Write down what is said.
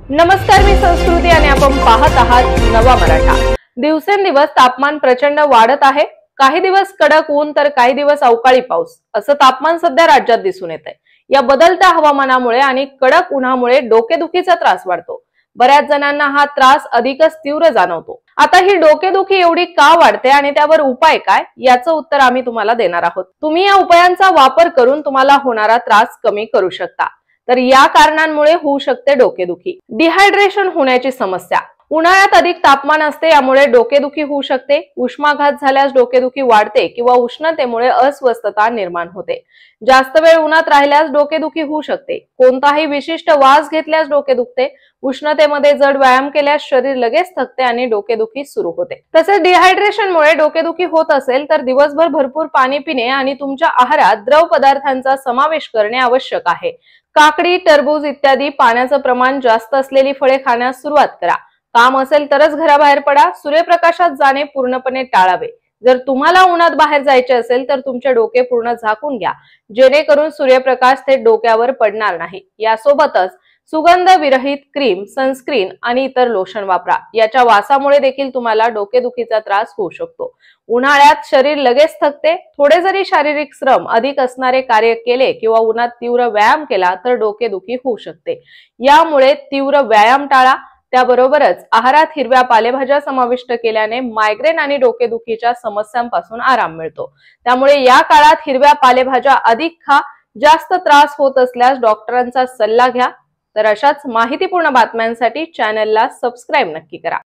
नमस्कार, मी संस्कृती आणि आपण पाहत आहात नवा मराठा। दिवसेंदिवस तापमान प्रचंड वाढत आहे। काही दिवस कडक ऊन तर काही दिवस अवकाळी पाऊस असं तापमान सध्या राज्यात दिसून येत आहे। या बदलत्या हवामानामुळे आणि कडक उन्हामुळे डोकेदुखीचा त्रास वाढतो। बऱ्याच जणांना हा त्रास अधिकच तीव्र जाणवतो। आता ही डोकेदुखी एवढी का वाढते आणि त्यावर उपाय काय, याचं उत्तर आम्ही तुम्हाला देणार आहोत। तुम्ही या उपायांचा वापर करून तुम्हाला होणारा त्रास कमी करू शकता। तर या कारणांमुळे होऊ शकते डोकेदुखी। डिहायड्रेशन होण्याची समस्या। उन्हाळ्यात अधिक तापमान असते, यामुळे डोकेदुखी होऊ शकते। उष्माघात झाल्यास डोकेदुखी वाढते किंवा उष्णतेमुळे अस्वस्थता निर्माण होते। जास्त वेळ उन्हात राहिल्यास डोकेदुखी होऊ शकते। कोणताही विशिष्ट वास घेतल्यास डोके दुखते। उष्णतेमध्ये जड व्यायाम केल्यास शरीर लगेच थकते आणि डोकेदुखी सुरू होते। तसेच डिहायड्रेशनमुळे डोकेदुखी होत असेल तर दिवसभर भरपूर पाणी पिणे आणि तुमच्या आहारात द्रव पदार्थांचा समावेश करणे आवश्यक आहे। काकडी, टरबूज इत्यादी पाण्याचं प्रमाण जास्त असलेली फळे खाण्यास सुरुवात करा। काम असेल तरच घराबाहेर पडा। सूर्यप्रकाशात जाणे पूर्णपणे टाळावे। जर तुम्हाला उन्हात बाहेर जायचे असेल तर तुमचे डोके पूर्ण झाकून घ्या, जेणेकरून सूर्यप्रकाश थेट डोक्यावर पडणार नाही। यासोबतच सुगंध विरहित क्रीम, सनस्क्रीन आणि इतर लोशन वापरा। याच्या वासामुळे देखील तुम्हाला डोकेदुखीचा त्रास होऊ शकतो। उन्हाळ्यात शरीर लगेच थकते। थोडे जरी शारीरिक श्रम अधिक असणारे कार्य केले किंवा उन्हात तीव्र व्यायाम केला तर डोकेदुखी होऊ शकते। यामुळे तीव्र व्यायाम टाळा। त्याबरोबरच आहारात हिरव्या पालेभाज्या समाविष्ट केल्याने मायग्रेन आणि डोकेदुखीच्या समस्यांपासून आराम मिळतो। त्यामुळे या काळात हिरव्या पालेभाज्या अधिक खा। जास्त त्रास होत असल्यास डॉक्टरांचा सल्ला घ्या। तर अशाच माहितीपूर्ण बातम्यांसाठी चॅनलला सबस्क्राइब नक्की करा।